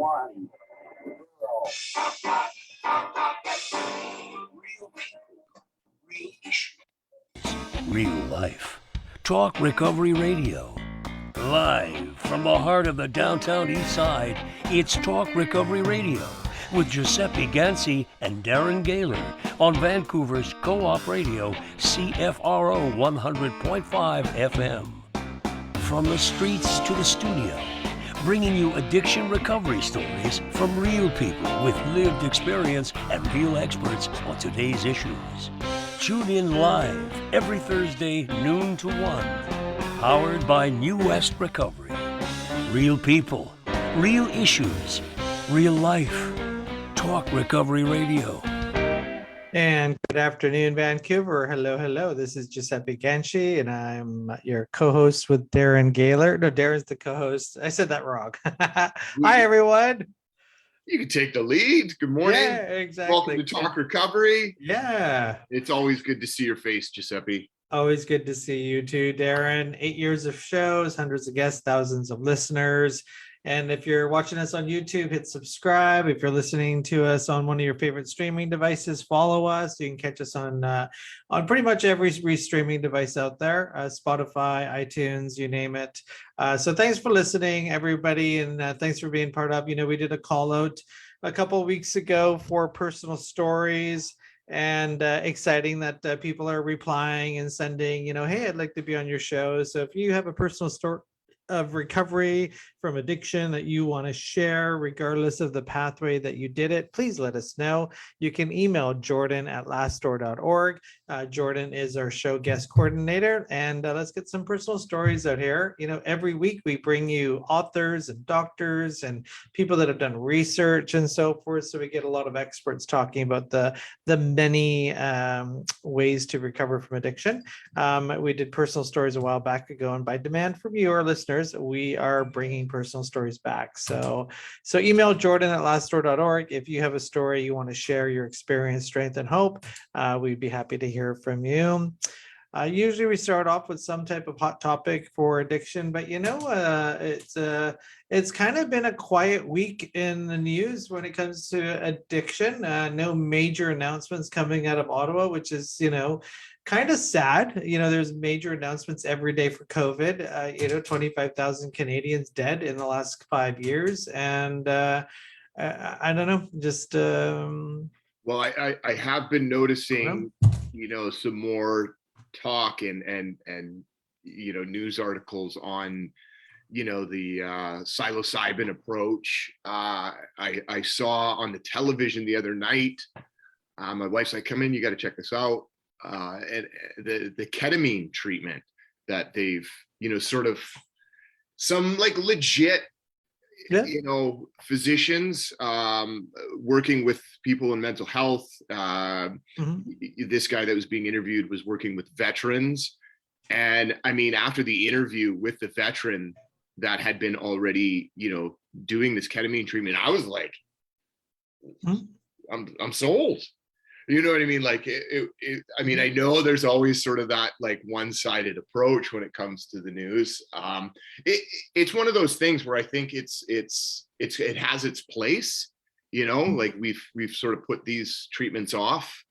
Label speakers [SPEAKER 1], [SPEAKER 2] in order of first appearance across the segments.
[SPEAKER 1] wine, girl, real people, real issues.
[SPEAKER 2] Real life. Talk Recovery Radio. Live from the heart of the downtown east side, it's Talk Recovery Radio with Giuseppe Ganci and Darren Gaylor on Vancouver's Co-op Radio, CFRO 100.5 FM. From the streets to the studio, bringing you addiction recovery stories from real people with lived experience and real experts on today's issues. Tune in live every Thursday, noon to 1. Powered by New West Recovery. Real people, real issues, real life. Talk Recovery Radio.
[SPEAKER 3] And good afternoon, Vancouver. Hello, hello. This is Giuseppe Ganci, and I'm your co-host with Darren Gaylor. No, Darren's the co-host. I said that wrong. Hi, everyone.
[SPEAKER 4] You can take the lead. Good morning.
[SPEAKER 3] Yeah, exactly.
[SPEAKER 4] Welcome to Talk Recovery.
[SPEAKER 3] Yeah.
[SPEAKER 4] It's always good to see your face, Giuseppe.
[SPEAKER 3] Always good to see you too, Darren. 8 years of shows, hundreds of guests, thousands of listeners. And if you're watching us on YouTube, hit subscribe. If you're listening to us on one of your favorite streaming devices, follow us. You can catch us on pretty much every streaming device out there, Spotify, iTunes, you name it. So thanks for listening, everybody, and thanks for being part of. We did a call out a couple of weeks ago for personal stories. And exciting that people are replying and sending, hey, I'd like to be on your show. So if you have a personal story of recovery from addiction that you want to share, regardless of the pathway that you did it, please let us know. You can email jordan@lastdoor.org. Jordan is our show guest coordinator, and let's get some personal stories out here. Every week we bring you authors and doctors and people that have done research and so forth. So we get a lot of experts talking about the many ways to recover from addiction. We did personal stories a while back ago, and by demand from you, our listeners, we are bringing personal stories back. So email jordan@lastdoor.org if you have a story you want to share, your experience, strength, and hope. We'd be happy to hear from you. Usually we start off with some type of hot topic for addiction, but it's kind of been a quiet week in the news when it comes to addiction. No major announcements coming out of Ottawa, which is, kind of sad. There's major announcements every day for COVID. 25,000 Canadians dead in the last 5 years. And I don't know, just...
[SPEAKER 4] Well, I have been noticing, some more talk and news articles on, the psilocybin approach. I saw on the television the other night, my wife's like, come in, you got to check this out. And the ketamine treatment that they've, sort of some like legit, physicians working with people in mental health. This guy that was being interviewed was working with veterans. And I mean, after the interview with the veteran that had been already, doing this ketamine treatment, I was like, I'm sold. You know what I mean? Like, I know there's always sort of that like one-sided approach when it comes to the news. It's one of those things where I think it has its place. Like we've sort of put these treatments off.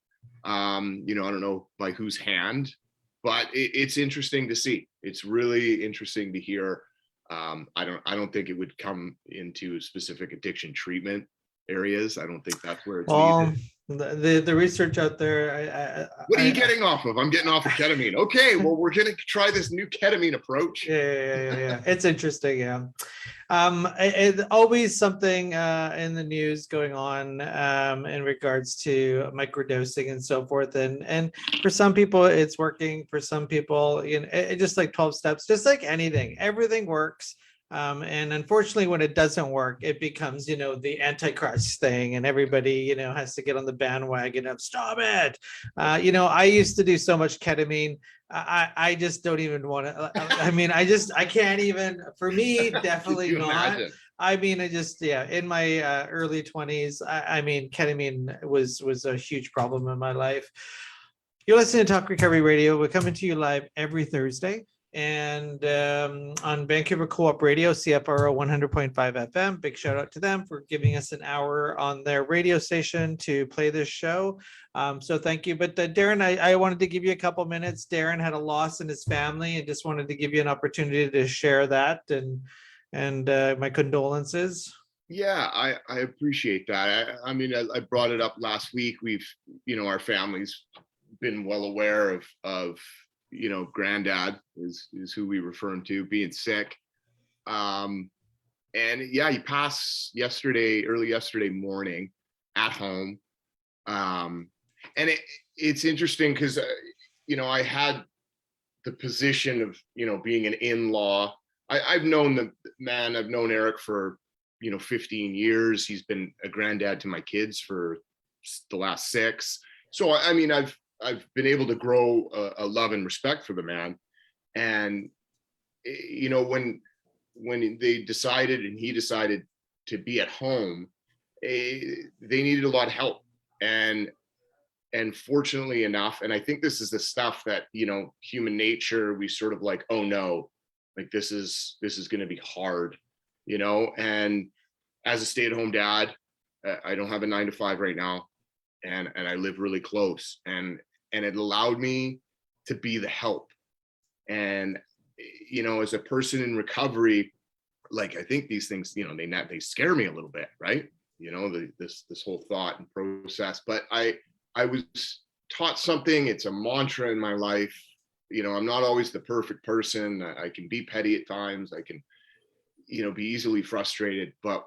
[SPEAKER 4] I don't know by whose hand, but it's interesting to see. It's really interesting to hear. I don't think it would come into specific addiction treatment areas. I don't think that's where it's needed.
[SPEAKER 3] The research out there.
[SPEAKER 4] What are you getting off of? I'm getting off of ketamine. Okay, well, we're gonna try this new ketamine approach.
[SPEAKER 3] Yeah. It's interesting. Yeah. It's always something in the news going on in regards to microdosing and so forth. And for some people, it's working. For some people, it just like 12 steps, just like anything, everything works. And unfortunately, when it doesn't work, it becomes, the antichrist thing, and everybody, has to get on the bandwagon of stop it. I used to do so much ketamine. I just don't even want to. I can't even. For me, definitely not. Imagine? In my early 20s, ketamine was a huge problem in my life. You're listening to Talk Recovery Radio. We're coming to you live every Thursday. and on Vancouver Co-op Radio, CFRO 100.5 FM. Big shout out to them for giving us an hour on their radio station to play this show. So thank you. But Darren, I wanted to give you a couple minutes. Darren had a loss in his family and just wanted to give you an opportunity to share that, and my condolences.
[SPEAKER 4] Yeah, I appreciate that. I mean, I brought it up last week. We've, our family's been well aware of granddad is who we refer him to, being sick. And yeah, he passed early yesterday morning at home. And it's interesting because, I had the position of, being an in-law. I've known the man, I've known Eric for, 15 years. He's been a granddad to my kids for the last 6. So, I mean, I've been able to grow a love and respect for the man. And, when they decided and he decided to be at home, they needed a lot of help. And fortunately enough, and I think this is the stuff that, human nature, we sort of like, oh no, like this is going to be hard, and as a stay-at-home dad, I don't have a 9-to-5 right now. And I live really close, and it allowed me to be the help. And, as a person in recovery, like, I think these things, they scare me a little bit, right? This whole thought and process, but I was taught something. It's a mantra in my life. I'm not always the perfect person. I can be petty at times. I can, be easily frustrated, but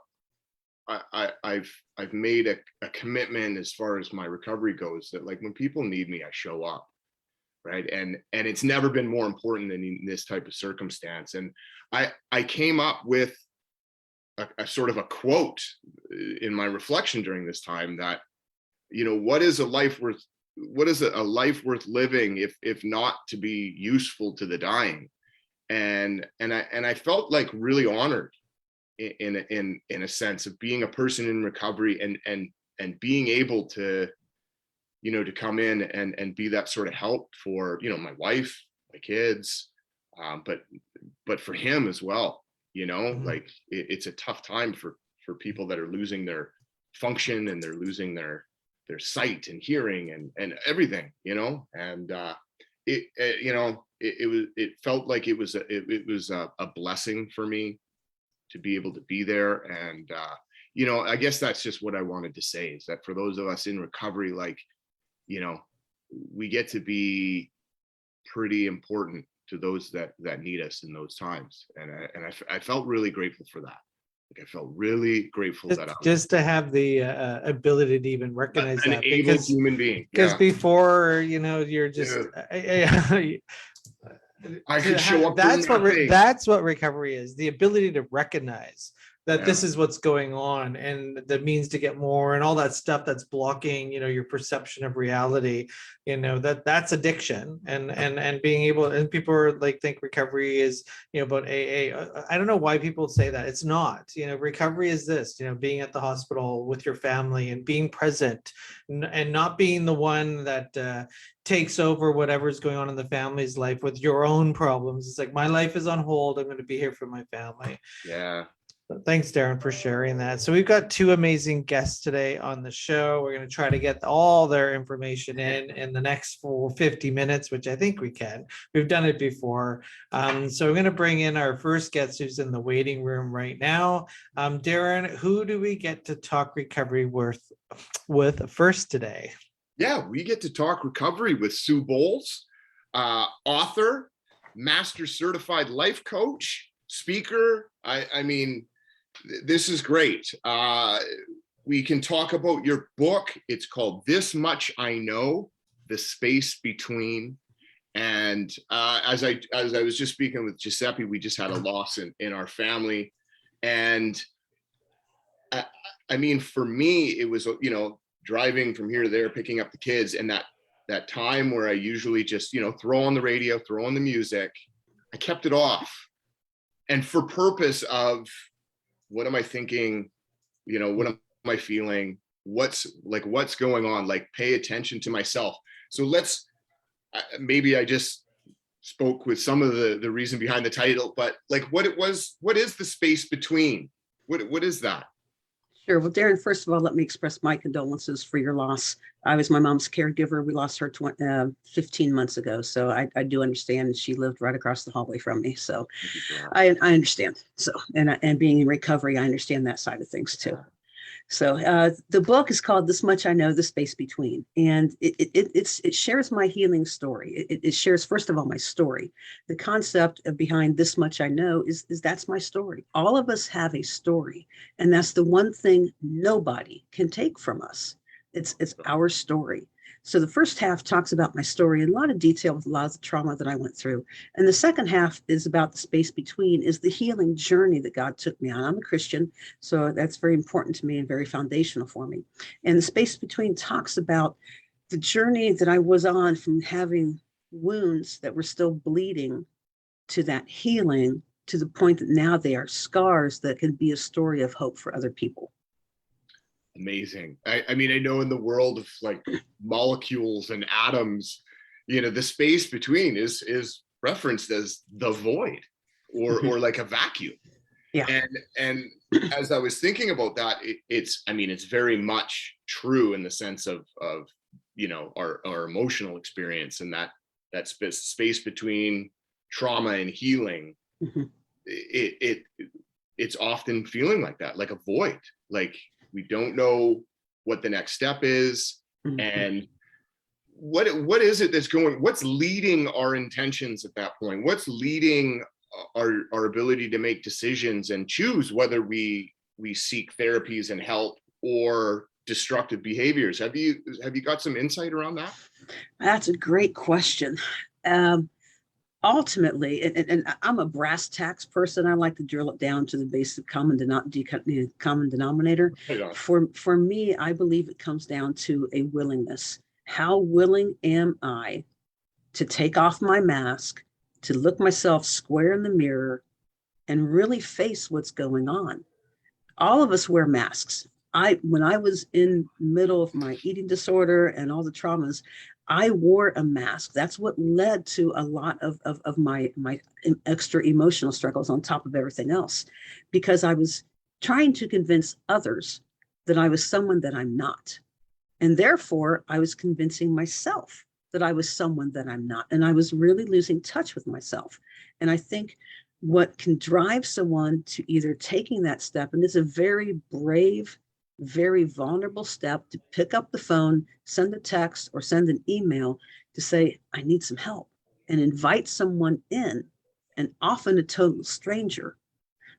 [SPEAKER 4] I've made a commitment as far as my recovery goes, that like when people need me, I show up, right? And it's never been more important than in this type of circumstance. And I came up with a sort of a quote in my reflection during this time that, what is a life worth living if not to be useful to the dying? And I felt like really honored in a sense of being a person in recovery and being able to, to come in and be that sort of help for, my wife, my kids, but for him as well. Like it's a tough time for people that are losing their function, and they're losing their sight and hearing and everything, and it felt like it was a blessing for me to be able to be there. And I guess that's just what I wanted to say, is that for those of us in recovery, like, we get to be pretty important to those that need us in those times. And I felt really grateful for that. Like, I felt really grateful
[SPEAKER 3] just to have the ability to even recognize
[SPEAKER 4] an
[SPEAKER 3] that,
[SPEAKER 4] able
[SPEAKER 3] because
[SPEAKER 4] human being.
[SPEAKER 3] Because
[SPEAKER 4] Yeah.
[SPEAKER 3] before, you're just
[SPEAKER 4] I could show up.
[SPEAKER 3] That's what recovery is: the ability to recognize that this is what's going on, and the means to get more, and all that stuff that's blocking, your perception of reality. That's addiction, and being able, and people are like, think recovery is, about AA. I don't know why people say that. It's not. Recovery is this, being at the hospital with your family and being present, and not being the one that takes over whatever's going on in the family's life with your own problems. It's like, my life is on hold. I'm going to be here for my family.
[SPEAKER 4] Yeah.
[SPEAKER 3] Thanks, Darren, for sharing that. So we've got 2 amazing guests today on the show. We're going to try to get all their information in the next 50 minutes, which I think we can. We've done it before. So we're going to bring in our first guest, who's in the waiting room right now. Darren, who do we get to talk recovery with first today?
[SPEAKER 4] Yeah, we get to talk recovery with Sue Bowles, author, master certified life coach, speaker. I mean, this is great. We can talk about your book. It's called This Much I Know, The Space Between. And as I was just speaking with Giuseppe, we just had a loss in our family. And I mean, for me, it was, driving from here to there, picking up the kids, and that time where I usually just, throw on the radio, throw on the music, I kept it off. And for purpose of, what am I thinking? What am I feeling? What's going on? Like, pay attention to myself. So maybe I just spoke with some of the reason behind the title, but like what is the space between? What is that?
[SPEAKER 5] Sure. Well, Darren, first of all, let me express my condolences for your loss. I was my mom's caregiver. We lost her 15 months ago. So I do understand. She lived right across the hallway from me. So I understand. So, and being in recovery, I understand that side of things too. So the book is called This Much I Know, The Space Between. And it shares my healing story. It shares, first of all, my story. The concept of behind This Much I Know is that's my story. All of us have a story. And that's the one thing nobody can take from us. It's our story. So the first half talks about my story in a lot of detail with a lot of the trauma that I went through. And the second half is about the space between, is the healing journey that God took me on. I'm a Christian, so that's very important to me and very foundational for me. And the space between talks about the journey that I was on from having wounds that were still bleeding to that healing, to the point that now they are scars that can be a story of hope for other people.
[SPEAKER 4] Amazing. I mean, I know in the world of like molecules and atoms, the space between is referenced as the void or like a vacuum.
[SPEAKER 5] Yeah.
[SPEAKER 4] And as I was thinking about that, it's very much true in the sense of our emotional experience, and that space between trauma and healing.
[SPEAKER 5] Mm-hmm.
[SPEAKER 4] It's often feeling like that, like a void, like we don't know what the next step is. Mm-hmm. And what is it what's leading our intentions at that point? What's leading our ability to make decisions and choose whether we seek therapies and help or destructive behaviors? Have you got some insight around that?
[SPEAKER 5] That's a great question. Ultimately, and I'm a brass tacks person. I like to drill it down to the basic common denominator. For me, I believe it comes down to a willingness. How willing am I to take off my mask, to look myself square in the mirror and really face what's going on? All of us wear masks. When I was in the middle of my eating disorder and all the traumas, I wore a mask. That's what led to a lot of my extra emotional struggles on top of everything else, because I was trying to convince others that I was someone that I'm not. And therefore, I was convincing myself that I was someone that I'm not. And I was really losing touch with myself. And I think what can drive someone to either taking that step, and it's a very brave, very vulnerable step, to pick up the phone, send a text or send an email to say, I need some help, and invite someone in, and often a total stranger.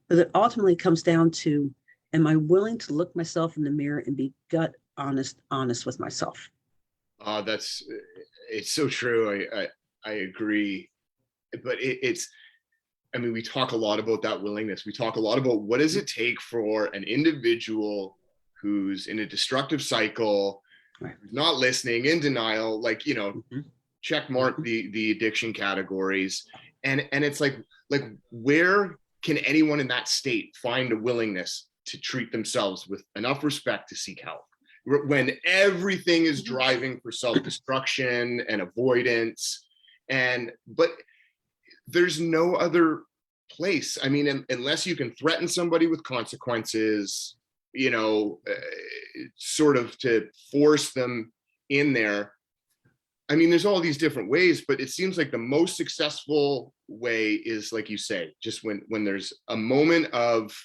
[SPEAKER 5] But it ultimately comes down to, am I willing to look myself in the mirror and be gut honest with myself?
[SPEAKER 4] It's so true. I agree. But we talk a lot about that willingness. We talk a lot about what does it take for an individual who's in a destructive cycle, right, who's not listening, in denial, mm-hmm. check mark mm-hmm. the addiction categories. And it's like where can anyone in that state find a willingness to treat themselves with enough respect to seek help when everything is driving for self-destruction and avoidance? But there's no other place. I mean, unless you can threaten somebody with consequences, sort of to force them in there. I mean, there's all these different ways, but it seems like the most successful way is, like you say, just when there's a moment of,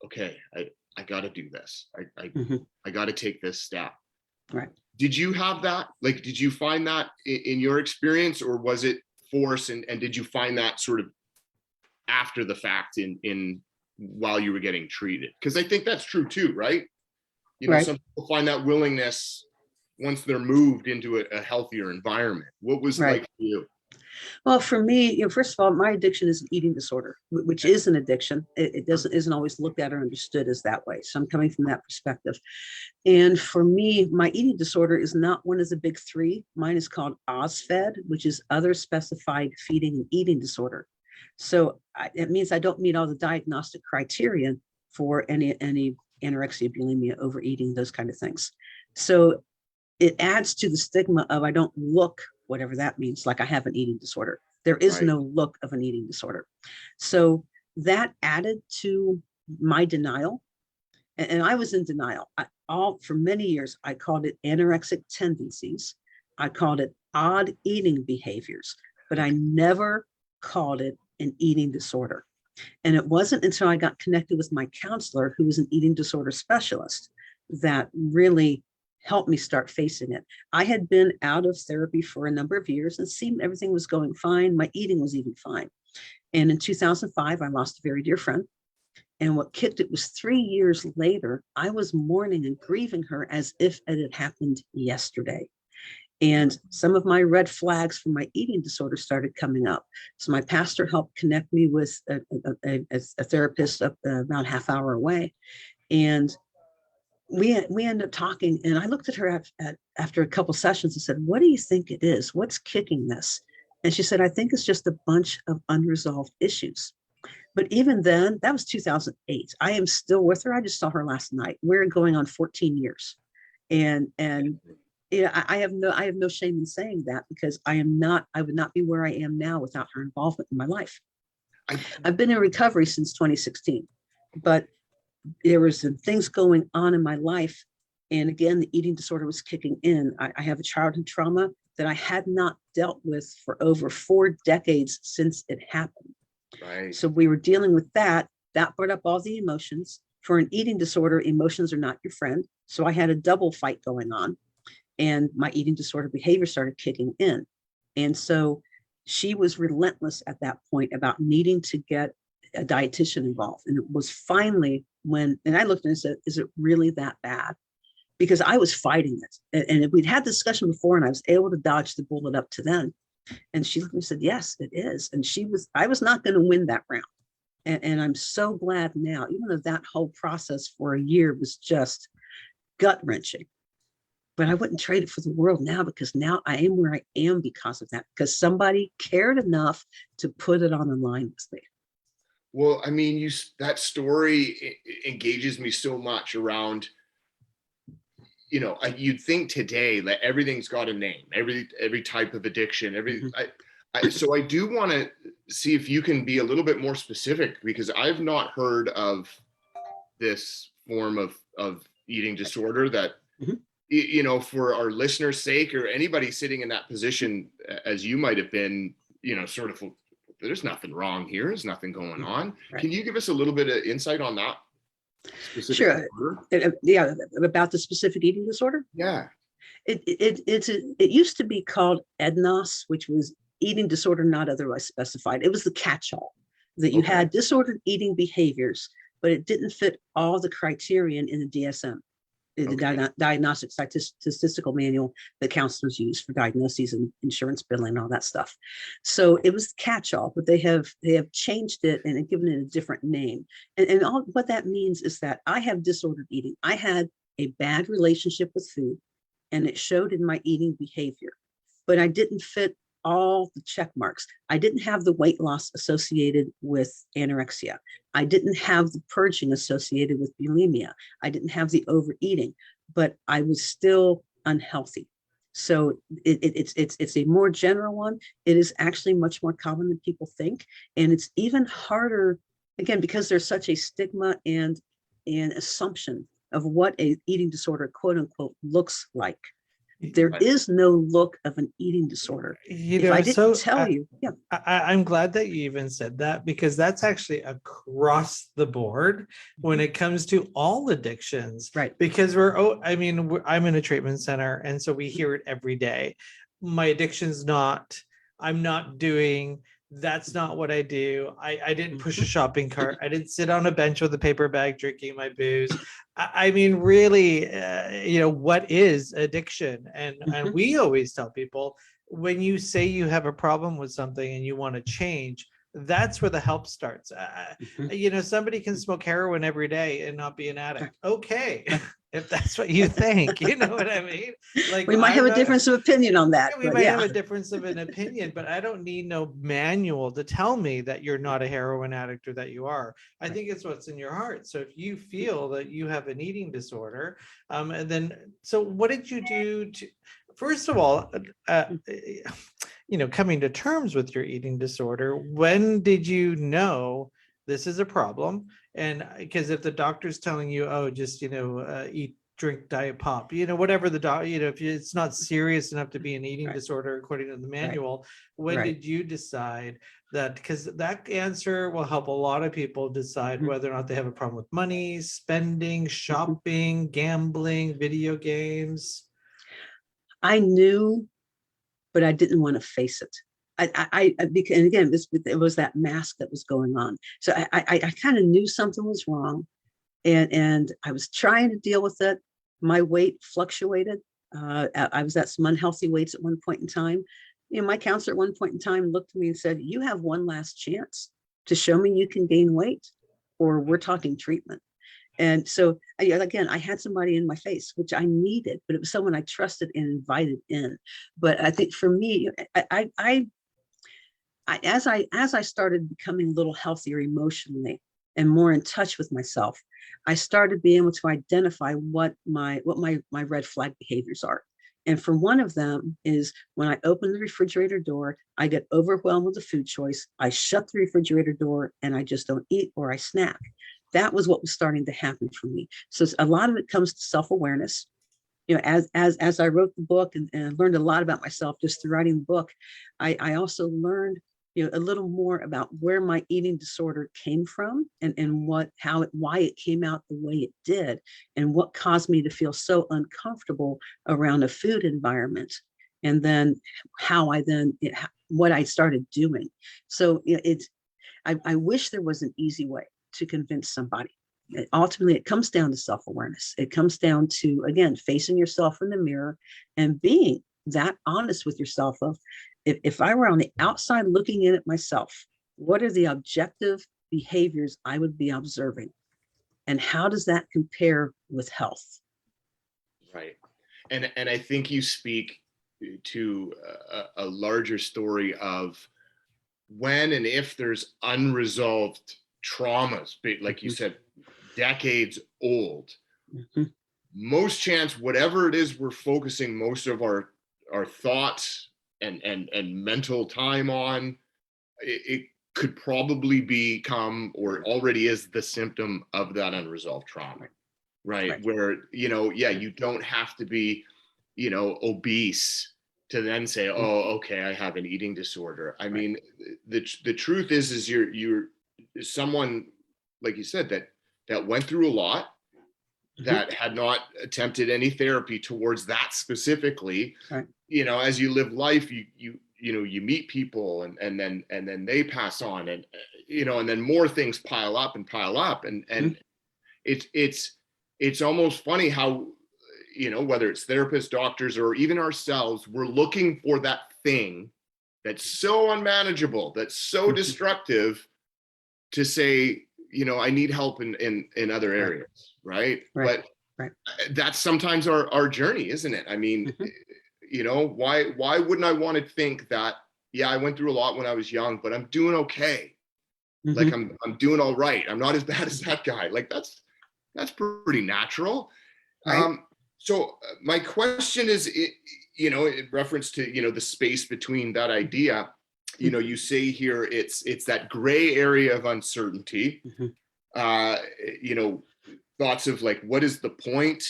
[SPEAKER 4] okay, I got to do this.
[SPEAKER 5] Mm-hmm.
[SPEAKER 4] I got to take this step.
[SPEAKER 5] Right.
[SPEAKER 4] Did you have that? Like, did you find that in your experience, or was it force? And did you find that sort of after the fact in while you were getting treated? Because I think that's true too, right?
[SPEAKER 5] Right.
[SPEAKER 4] Some people find that willingness once they're moved into a healthier environment. What was it like for you?
[SPEAKER 5] Well, for me, first of all, my addiction is an eating disorder, which is an addiction. It isn't always looked at or understood as that way. So I'm coming from that perspective. And for me, my eating disorder is not one of the big three. Mine is called OSFED, which is other specified feeding and eating disorder. So it means I don't meet all the diagnostic criteria for any anorexia, bulimia, overeating, those kind of things. So it adds to the stigma of I don't look, whatever that means, like I have an eating disorder. There is
[SPEAKER 4] Right.
[SPEAKER 5] no look of an eating disorder. So that added to my denial. And I was in denial. For many years, I called it anorexic tendencies. I called it odd eating behaviors, but I never called it an eating disorder. And it wasn't until I got connected with my counselor, who was an eating disorder specialist, that really helped me start facing it. I had been out of therapy for a number of years and seemed everything was going fine. My eating was even fine. And in 2005, I lost a very dear friend. And what kicked it was 3 years later, I was mourning and grieving her as if it had happened yesterday. And some of my red flags for my eating disorder started coming up. So my pastor helped connect me with a therapist about half hour away. And we ended up talking, and I looked at her after a couple sessions and said, "What do you think it is? What's kicking this?" And she said, "I think it's just a bunch of unresolved issues." But even then, that was 2008. I am still with her. I just saw her last night. We're going on 14 years. And I have no shame in saying that, because I would not be where I am now without her involvement in my life. I've been in recovery since 2016, but there was some things going on in my life. And again, the eating disorder was kicking in. I have a childhood trauma that I had not dealt with for over 4 decades since it happened.
[SPEAKER 4] Right.
[SPEAKER 5] So we were dealing with that. That brought up all the emotions. For an eating disorder, emotions are not your friend. So I had a double fight going on, and my eating disorder behavior started kicking in. And so she was relentless at that point about needing to get a dietitian involved. And it was finally and I looked and said, "Is it really that bad?" Because I was fighting it. And we'd had this discussion before, and I was able to dodge the bullet up to then. And she looked at me and said, "Yes, it is." And I was not going to win that round. And I'm so glad now, even though that whole process for a year was just gut wrenching, but I wouldn't trade it for the world now, because now I am where I am because of that, because somebody cared enough to put it on the line with me.
[SPEAKER 4] Well, I mean, that story engages me so much around, you'd think today that everything's got a name, every type of addiction, so I do want to see if you can be a little bit more specific, because I've not heard of this form of eating disorder that, for our listeners' sake, or anybody sitting in that position as you might have been, sort of, there's nothing wrong here. There's nothing going on.
[SPEAKER 5] Right.
[SPEAKER 4] Can you give us a little bit of insight on that?
[SPEAKER 5] Sure. Yeah, about the specific eating disorder.
[SPEAKER 4] Yeah.
[SPEAKER 5] It used to be called EDNOS, which was eating disorder not otherwise specified. It was the catch-all that you had disordered eating behaviors, but it didn't fit all the criterion in the DSM, the Diagnostic Statistical Manual that counselors use for diagnoses and insurance billing and all that stuff. So it was the catch-all, but they have changed it and given it a different name. And all what that means is that I have disordered eating. I had a bad relationship with food, and it showed in my eating behavior, but I didn't fit all the check marks. I didn't have the weight loss associated with anorexia. I didn't have the purging associated with bulimia. I didn't have the overeating, but I was still unhealthy. So it's a more general one. It is actually much more common than people think. And it's even harder, again, because there's such a stigma and an assumption of what a eating disorder, quote unquote, looks like. There is no look of an eating disorder. If I didn't tell you,
[SPEAKER 3] I'm glad that you even said that, because that's actually across the board when it comes to all addictions.
[SPEAKER 5] Right.
[SPEAKER 3] Because I'm in a treatment center, and so we hear it every day. My addiction's I'm not doing. That's not what I do. I didn't push a shopping cart. I didn't sit on a bench with a paper bag drinking my booze. I mean, really, what is addiction? And we always tell people, when you say you have a problem with something and you want to change, that's where the help starts. Somebody can smoke heroin every day and not be an addict. Okay. If that's what you think, you know what I mean? Like,
[SPEAKER 5] we might have a difference of opinion on that.
[SPEAKER 3] We might have a difference of an opinion, but I don't need no manual to tell me that you're not a heroin addict or that you are. I think it's what's in your heart. So if you feel that you have an eating disorder, so what did you do to, first of all, coming to terms with your eating disorder, when did you know this is a problem? And because if the doctor's telling you, oh, just, eat, drink diet pop, whatever the doc, if it's not serious enough to be an eating
[SPEAKER 5] Right.
[SPEAKER 3] disorder according to the manual, when
[SPEAKER 5] Right.
[SPEAKER 3] did you decide that? Because that answer will help a lot of people decide
[SPEAKER 5] Mhm.
[SPEAKER 3] whether or not they have a problem with money, spending, shopping, gambling, video games.
[SPEAKER 5] I knew, but I didn't want to face it. Because, and again, it was that mask that was going on. So I kind of knew something was wrong, and I was trying to deal with it. My weight fluctuated. I was at some unhealthy weights at one point in time. My counselor at one point in time looked at me and said, "You have one last chance to show me you can gain weight, or we're talking treatment." And so again, I had somebody in my face, which I needed, but it was someone I trusted and invited in. But I think for me, as I started becoming a little healthier emotionally and more in touch with myself, I started being able to identify what my red flag behaviors are. And for one of them is when I open the refrigerator door, I get overwhelmed with the food choice. I shut the refrigerator door and I just don't eat, or I snack. That was what was starting to happen for me. So a lot of it comes to self-awareness. As I wrote the book and learned a lot about myself just through writing the book, I also learned a little more about where my eating disorder came from, and why it came out the way it did, and what caused me to feel so uncomfortable around a food environment, and then what I started doing. So I wish there was an easy way to convince somebody. Ultimately, it comes down to self-awareness. It comes down to, again, facing yourself in the mirror and being that honest with yourself of, if I were on the outside looking in at myself, what are the objective behaviors I would be observing? And how does that compare with health?
[SPEAKER 4] Right. And I think you speak to a larger story of when and if there's unresolved traumas, like you said, decades old, most chance, whatever it is we're focusing most of our thoughts and mental time on, it could probably become, or already is, the symptom of that unresolved trauma. Right. Where, you don't have to be, obese to then say, oh, okay, I have an eating disorder. I mean, the truth is you're someone, like you said, that went through a lot, that had not attempted any therapy towards that specifically.
[SPEAKER 5] Right.
[SPEAKER 4] As you live life, you meet people, and then they pass on, and and then more things pile up, and it's almost funny how, whether it's therapists, doctors, or even ourselves, we're looking for that thing that's so unmanageable, that's so destructive, to say, I need help in other areas, right? But that's sometimes our journey, isn't it? I mean, why wouldn't I want to think that, yeah, I went through a lot when I was young, but I'm doing okay. Like I'm doing all right. I'm not as bad as that guy. Like that's pretty natural.
[SPEAKER 5] Right.
[SPEAKER 4] So my question is, in reference to, the space between that idea, you say here, it's that gray area of uncertainty. Thoughts of like, what is the point?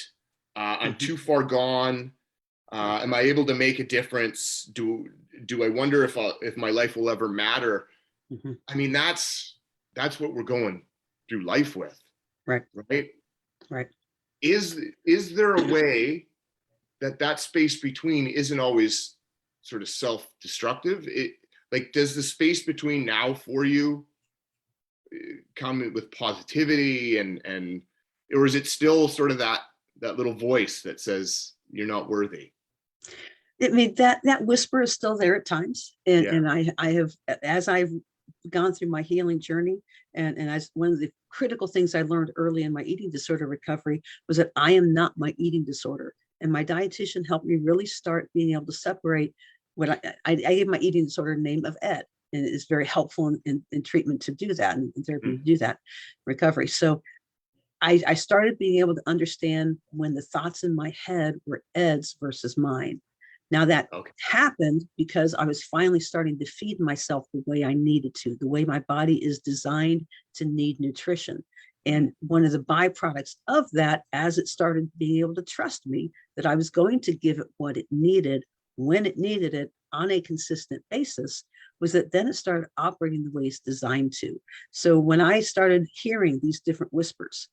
[SPEAKER 4] I'm too far gone. Am I able to make a difference? Do I wonder if my life will ever matter? I mean, that's what we're going through life with. Right. Is there a way that space between isn't always sort of self-destructive? Like, does the space between now for you come with positivity, and or is it still sort of that little voice that says you're not worthy?
[SPEAKER 5] I mean, that whisper is still there at times, and I have, as I've gone through my healing journey, and as one of the critical things I learned early in my eating disorder recovery was that I am not my eating disorder, and my dietitian helped me really start being able to separate what I gave my eating disorder name of Ed, and it's very helpful in treatment to do that, and in therapy to do that, recovery. So I started being able to understand when the thoughts in my head were Ed's versus mine. Now that
[SPEAKER 4] Okay.
[SPEAKER 5] happened because I was finally starting to feed myself the way I needed to, the way my body is designed to need nutrition. And one of the byproducts of that, as it started being able to trust me that I was going to give it what it needed, when it needed it on a consistent basis, was that then it started operating the way it's designed to. So when I started hearing these different whispers,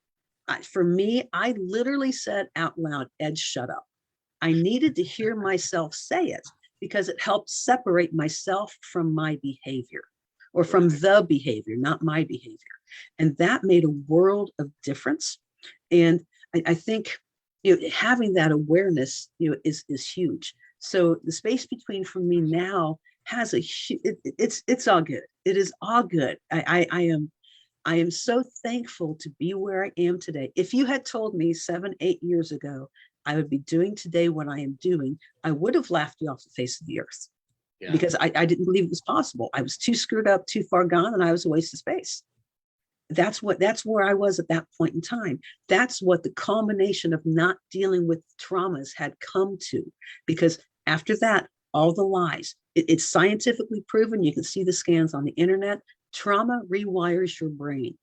[SPEAKER 5] for me, I literally said out loud, Ed, shut up. I needed to hear myself say it because it helped separate myself from my behavior, or from the behavior, not my behavior. And that made a world of difference. And I think, having that awareness, is huge. So the space between for me now has it's all good. It is all good. I am so thankful to be where I am today. If you had told me 7, 8 years ago I would be doing today what I am doing, I would have laughed you off the face of the earth. Yeah. Because I didn't believe it was possible. I was too screwed up, too far gone, and I was a waste of space. That's where I was at that point in time. That's what the culmination of not dealing with traumas had come to, because after that, all the lies, it's scientifically proven. You can see the scans on the internet. Trauma rewires your brain.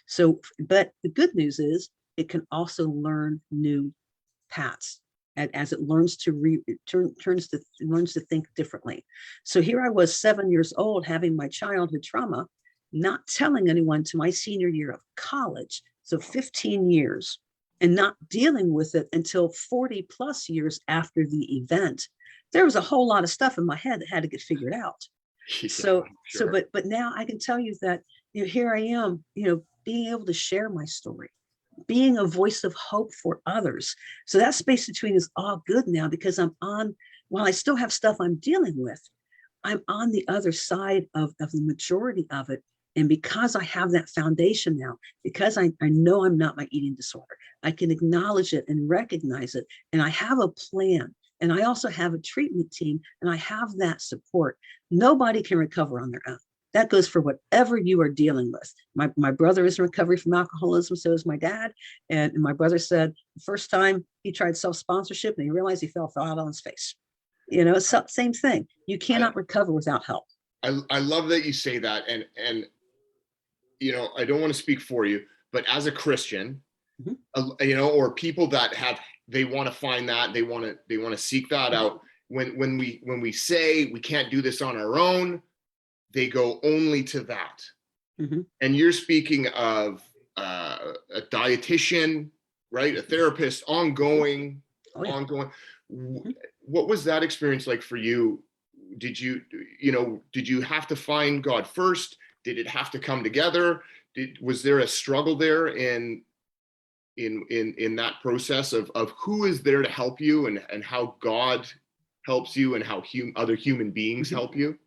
[SPEAKER 5] So, but the good news is it can also learn new paths as it learns to learns to think differently. So here I was 7 years old having my childhood trauma, not telling anyone to my senior year of college. So 15 years, and not dealing with it until 40 plus years after the event. There was a whole lot of stuff in my head that had to get figured out. Yeah, sure. But now I can tell you that, here I am, being able to share my story, being a voice of hope for others. So that space between is all good now, because while I still have stuff I'm dealing with, I'm on the other side of the majority of it. And because I have that foundation now, because I know I'm not my eating disorder, I can acknowledge it and recognize it. And I have a plan. And I also have a treatment team, and I have that support. Nobody can recover on their own. That goes for whatever you are dealing with. My brother is in recovery from alcoholism, so is my dad. And my brother said the first time he tried self-sponsorship and he realized he fell flat on his face. Same thing. You cannot recover without help.
[SPEAKER 4] I love that you say that. And I don't want to speak for you, but as a Christian, or people that they want to find that, they want to seek that out. When we say we can't do this on our own, they go only to that. Mm-hmm. And you're speaking of a dietitian, right? A therapist, ongoing. What was that experience like for you? Did you have to find God first? Did it have to come together? Was there a struggle there in that process of who is there to help you, and how God helps you, and how other human beings help you?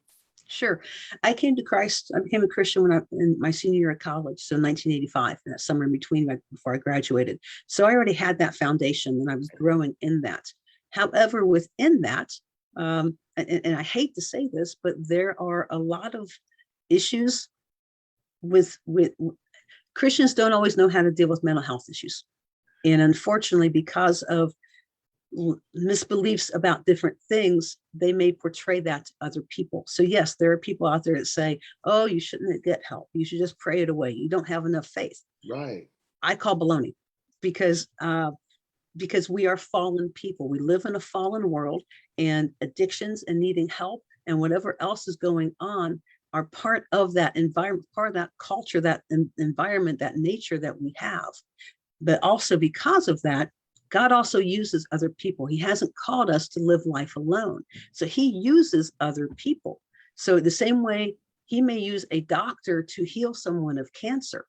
[SPEAKER 5] Sure. I came to Christ. I became a Christian in my senior year of college, so 1985, and that summer in between before I graduated. So I already had that foundation, and I was growing in that. However, within that, and I hate to say this, but there are a lot of issues with Christians don't always know how to deal with mental health issues. And unfortunately, because of misbeliefs about different things, they may portray that to other people. So yes, there are people out there that say, oh, you shouldn't get help. You should just pray it away. You don't have enough faith.
[SPEAKER 4] Right.
[SPEAKER 5] I call baloney, because we are fallen people. We live in a fallen world, and addictions and needing help and whatever else is going on are part of that environment, part of that culture, that environment, that nature that we have. But also because of that, God also uses other people. He hasn't called us to live life alone. So he uses other people. So the same way he may use a doctor to heal someone of cancer,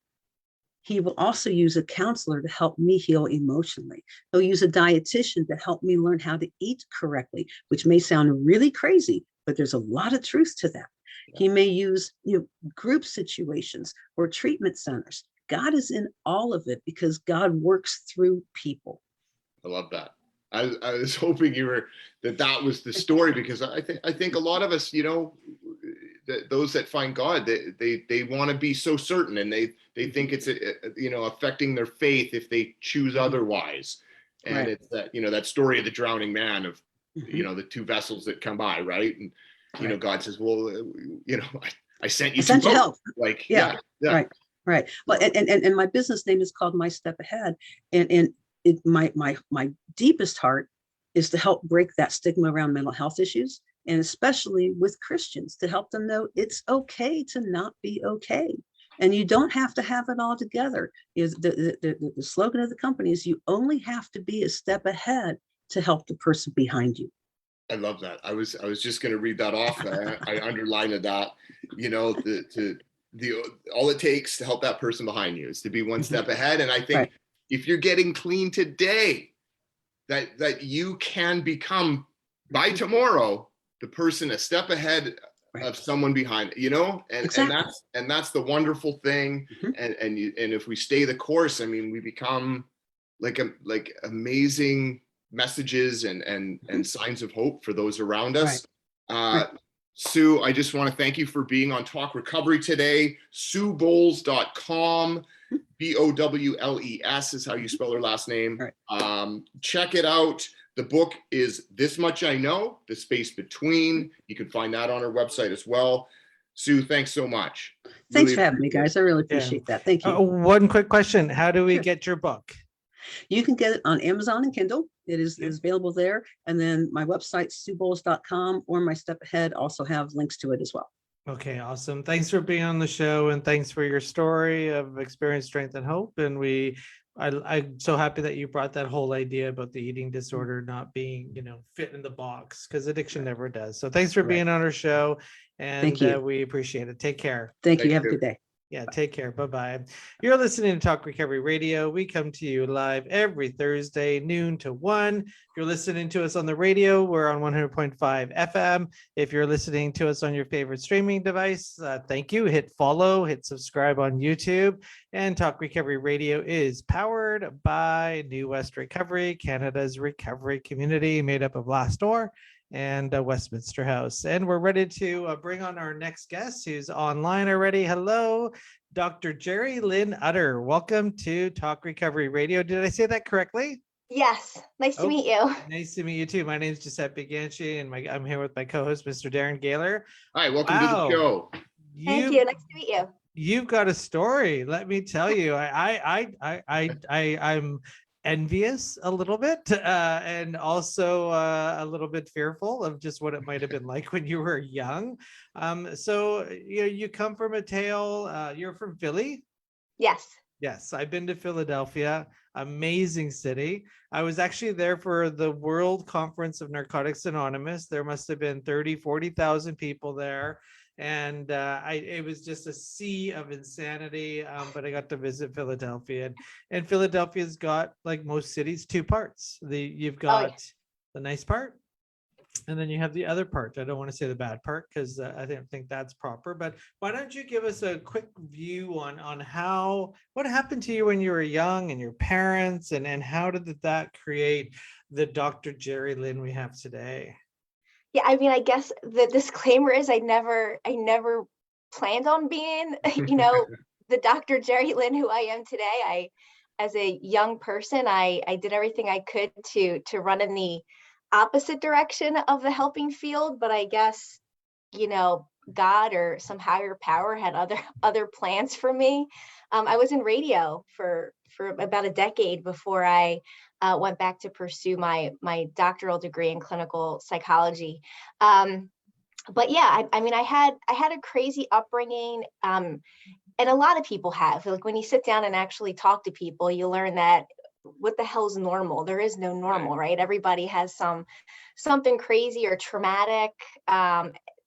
[SPEAKER 5] he will also use a counselor to help me heal emotionally. He'll use a dietitian to help me learn how to eat correctly, which may sound really crazy, but there's a lot of truth to that. He may use group situations or treatment centers. God is in all of it because God works through people.
[SPEAKER 4] I love that. I was hoping that was the story, because I think a lot of us, those that find God, they want to be so certain, and they think it's affecting their faith if they choose otherwise. And right. It's that that story of the drowning man, of you know, the two vessels that come by, right? And you know, God says, well, you know, I sent you to
[SPEAKER 5] help.
[SPEAKER 4] Like,
[SPEAKER 5] yeah. Right. Well, and my business name is called My Step Ahead, and my deepest heart is to help break that stigma around mental health issues, and especially with Christians, to help them know it's okay to not be okay. And you don't have to have it all together. Is the slogan of the company is you only have to be a step ahead to help the person behind you.
[SPEAKER 4] I love that. I was just going to read that off. I underlined that, you know, all it takes to help that person behind you is to be one step ahead. And I think if you're getting clean today, that you can become by tomorrow the person a step ahead of someone behind, you know, and that's the wonderful thing. And if we stay the course, I mean, we become like amazing messages and signs of hope for those around us. Sue, I just want to thank you for being on Talk Recovery today. SueBowles.com, Bowles is how you spell her last name. Check it out. The book is This Much I Know, The Space Between. You can find that on our website as well. Sue, thanks so much.
[SPEAKER 5] Thanks for having me, guys. I really appreciate that. Thank you.
[SPEAKER 3] One quick question. How do we get your book?
[SPEAKER 5] You can get it on Amazon and Kindle. It is available there. And then my website, SueBowles.com, or My Step Ahead also have links to it as well.
[SPEAKER 3] Okay, awesome. Thanks for being on the show, and thanks for your story of experience, strength, and hope. And I'm so happy that you brought that whole idea about the eating disorder not being, you know, fit in the box, because addiction never does. So thanks for being on our show, and we appreciate it. Take care.
[SPEAKER 5] Thank you. Have a good day.
[SPEAKER 3] Yeah, take care. Bye-bye. You're listening to Talk Recovery Radio. We come to you live every Thursday, noon to 1. If you're listening to us on the radio, we're on 100.5 FM. If you're listening to us on your favorite streaming device, thank you. Hit follow, hit subscribe on YouTube. And Talk Recovery Radio is powered by New West Recovery, Canada's recovery community made up of Last Door and Westminster House. And we're ready to bring on our next guest who's online already. Hello, Dr. Jerry Lynn Utter. Welcome to Talk Recovery Radio. Did I say that correctly?
[SPEAKER 6] Yes. Nice to meet you.
[SPEAKER 3] Nice to meet you too. My name is Giuseppe Ganci, and I'm here with my co-host, Mr. Darren Gaylor.
[SPEAKER 4] Hi, welcome to the show.
[SPEAKER 6] Thank you. Nice to meet you.
[SPEAKER 3] You've got a story. Let me tell you. I'm envious a little bit, and also a little bit fearful of just what it might have been like when you were young. So you come from a tale. You're from Philly? Yes, I've been to Philadelphia. Amazing city. I was actually there for the World Conference of Narcotics Anonymous. There must have been 40,000 people there. And it was just a sea of insanity, but I got to visit Philadelphia, and Philadelphia's got, like most cities, two parts. You've got the nice part, and then you have the other part. I don't want to say the bad part, because I don't think that's proper, but why don't you give us a quick view on what happened to you when you were young, and your parents, and how did that create the Dr. Jerry Lynn we have today?
[SPEAKER 6] Yeah, I mean, I guess the disclaimer is I never planned on being, the Dr. Jerry Lynn who I am today. As a young person, I did everything I could to run in the opposite direction of the helping field, but I guess, God or some higher power had other plans for me. I was in radio for about a decade before I went back to pursue my doctoral degree in clinical psychology. But yeah, I mean, I had a crazy upbringing, and a lot of people have. Like, when you sit down and actually talk to people, you learn that what the hell is normal? There is no normal, right? Everybody has something crazy or traumatic.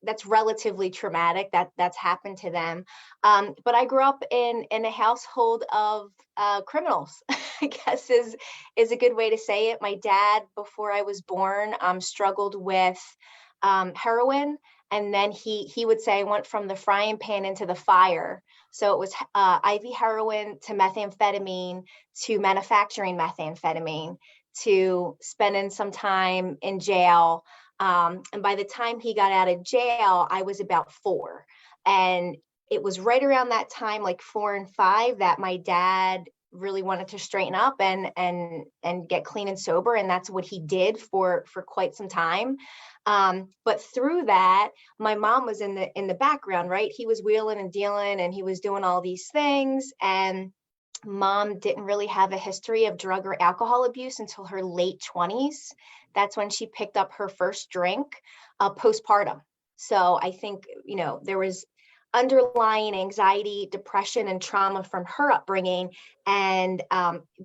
[SPEAKER 6] That's relatively traumatic that's happened to them. But I grew up in a household of criminals, I guess is a good way to say it. My dad, before I was born, struggled with heroin. And then he would say I went from the frying pan into the fire. So it was IV heroin to methamphetamine to manufacturing methamphetamine to spending some time in jail. And by the time he got out of jail, I was about 4. And it was right around that time, like 4 and 5, that my dad really wanted to straighten up and get clean and sober, and that's what he did for quite some time. But through that, my mom was in the background, right? He was wheeling and dealing, and he was doing all these things, and mom didn't really have a history of drug or alcohol abuse until her late 20s. That's when she picked up her first drink, postpartum. So I think, there was underlying anxiety, depression, and trauma from her upbringing, and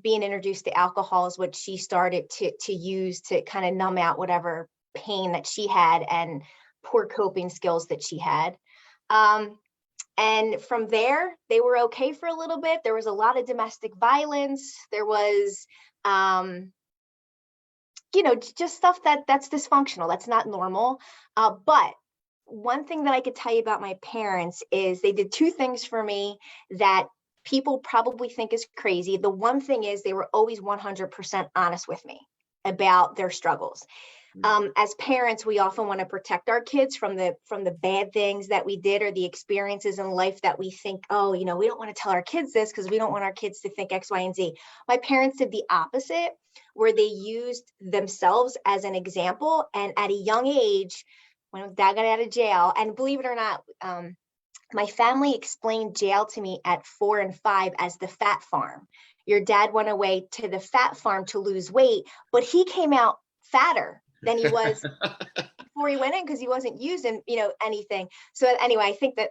[SPEAKER 6] being introduced to alcohol is what she started to use to kind of numb out whatever pain that she had and poor coping skills that she had. And from there, they were okay for a little bit. There was a lot of domestic violence. There was, just stuff that's dysfunctional. That's not normal. But one thing that I could tell you about my parents is they did two things for me that people probably think is crazy. The one thing is they were always 100% honest with me about their struggles. As parents, we often want to protect our kids from the bad things that we did or the experiences in life that we think, we don't want to tell our kids this because we don't want our kids to think X, Y, and Z. My parents did the opposite, where they used themselves as an example. And at a young age, when Dad got out of jail, and believe it or not, my family explained jail to me at 4 and 5 as the fat farm. Your dad went away to the fat farm to lose weight, but he came out fatter than he was before he went in because he wasn't using, anything. So anyway, I think that,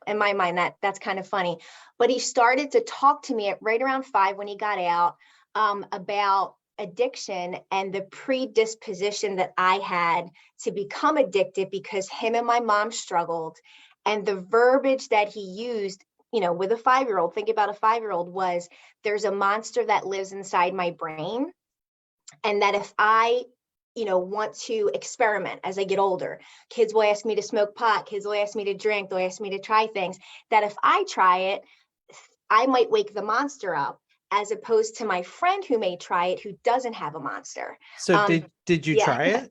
[SPEAKER 6] in my mind, that's kind of funny. But he started to talk to me at right around 5 when he got out about addiction and the predisposition that I had to become addicted because him and my mom struggled. And the verbiage that he used, with a 5-year-old, think about a 5-year-old, was there's a monster that lives inside my brain. And that if I want to experiment as I get older, kids will ask me to smoke pot, kids will ask me to drink, they'll ask me to try things, that if I try it, I might wake the monster up, as opposed to my friend who may try it, who doesn't have a monster.
[SPEAKER 3] So did you try it?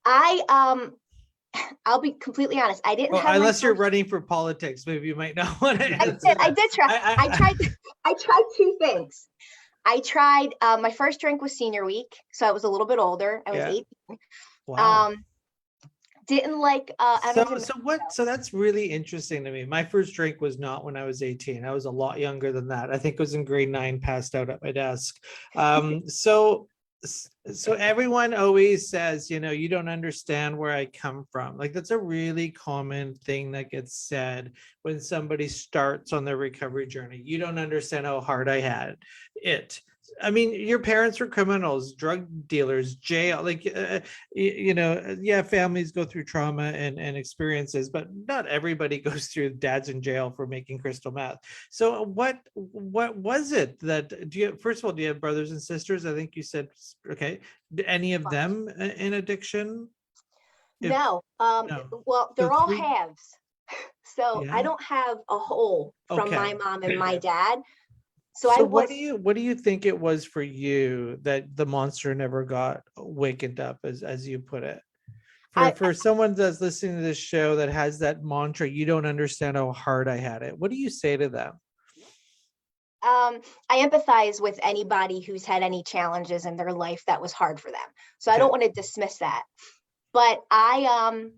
[SPEAKER 6] I'll be completely honest. I didn't have
[SPEAKER 3] unless you're running for politics, maybe you might not want to.
[SPEAKER 6] I did try. I tried two things. I tried, my first drink was senior week. So I was a little bit older. I was 18.
[SPEAKER 3] Wow.
[SPEAKER 6] Didn't like,
[SPEAKER 3] so that's really interesting to me. My first drink was not when I was 18. I was a lot younger than that. I think it was in grade 9, passed out at my desk. So everyone always says, you don't understand where I come from. Like, that's a really common thing that gets said when somebody starts on their recovery journey. You don't understand how hard I had it. I mean, your parents were criminals, drug dealers, jail, families go through trauma and experiences, but not everybody goes through dad's in jail for making crystal meth. So what was it that, first of all, do you have brothers and sisters? I think you said, okay. Any of them in addiction?
[SPEAKER 6] No. Well, they're all halves. So I don't have a whole from my mom and my dad. So
[SPEAKER 3] what do you think it was for you that the monster never got wakened up, as you put it? For someone that's listening to this show that has that mantra, you don't understand how hard I had it. What do you say to them?
[SPEAKER 6] I empathize with anybody who's had any challenges in their life that was hard for them. So I don't want to dismiss that. But I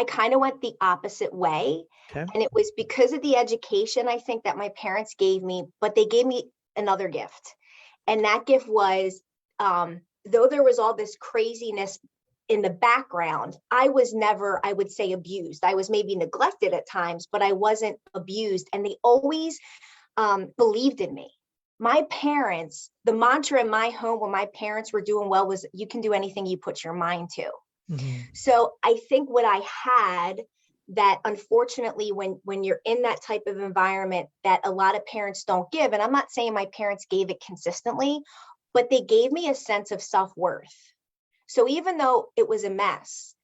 [SPEAKER 6] kind of went the opposite way. And it was because of the education, I think, that my parents gave me, but they gave me another gift. And that gift was, though there was all this craziness in the background, I was never, I would say, abused. I was maybe neglected at times, but I wasn't abused. And they always believed in me. My parents, the mantra in my home when my parents were doing well was, you can do anything you put your mind to. Mm-hmm. So I think what I had that, unfortunately, when you're in that type of environment, that a lot of parents don't give, and I'm not saying my parents gave it consistently, but they gave me a sense of self-worth. So even though it was a mess,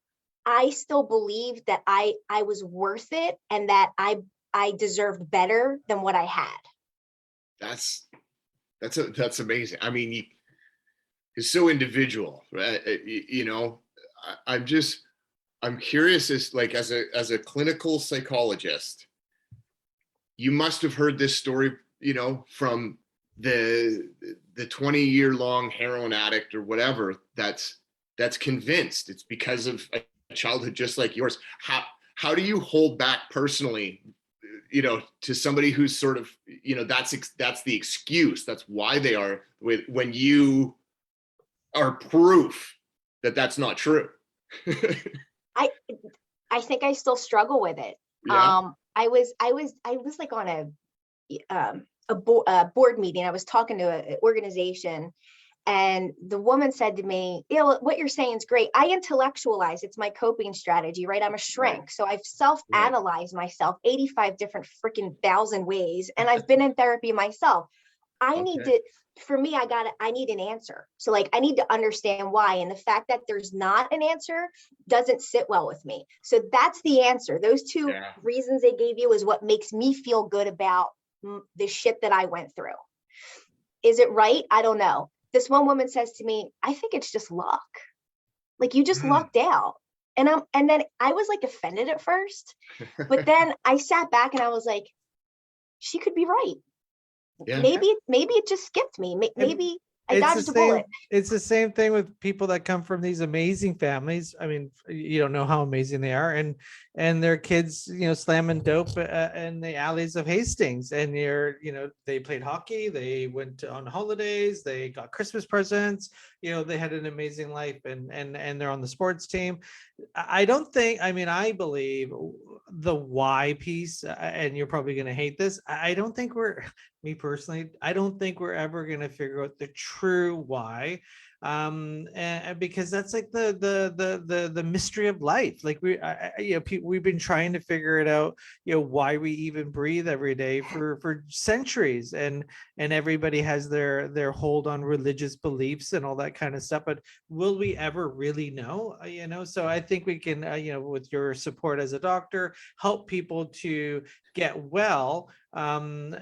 [SPEAKER 6] I still believed that I was worth it and that I deserved better than what I had.
[SPEAKER 4] That's amazing. I mean, it's so individual, right? I'm curious, as a clinical psychologist, you must have heard this story, from the 20-year long heroin addict or whatever that's convinced it's because of a childhood just like yours. How do you hold back personally, to somebody who's sort of, that's the excuse, that's why they are when you are proof that that's not true?
[SPEAKER 6] I think I still struggle with it.
[SPEAKER 4] Yeah.
[SPEAKER 6] I was like on a board meeting. I was talking to an organization, and the woman said to me, what you're saying is great. I intellectualize. It's my coping strategy, right? I'm a shrink.
[SPEAKER 4] Right.
[SPEAKER 6] So I've self-analyzed myself 85 different freaking thousand ways. And I've been in therapy myself. I need to, for me, I need an answer. So like, I need to understand why. And the fact that there's not an answer doesn't sit well with me. So that's the answer. Those two reasons they gave you is what makes me feel good about the shit that I went through. Is it right? I don't know. This one woman says to me, I think it's just luck. Like you just lucked out. And then I was like offended at first, but then I sat back and I was like, she could be right.
[SPEAKER 4] Yeah.
[SPEAKER 6] Maybe it just skipped me. Maybe I dodged a bullet.
[SPEAKER 3] It's the same thing with people that come from these amazing families. I mean, you don't know how amazing they are, and their kids, slamming dope in the alleys of Hastings, and they played hockey, they went on holidays, they got Christmas presents, they had an amazing life, and they're on the sports team. I believe the why piece, and you're probably going to hate this. I don't think me personally, I don't think we're ever going to figure out the true why, and because that's like the mystery of life. Like we've been trying to figure it out, why we even breathe every day for centuries, and everybody has their hold on religious beliefs and all that kind of stuff. But will we ever really know? So I think we can, with your support as a doctor, help people to get well. And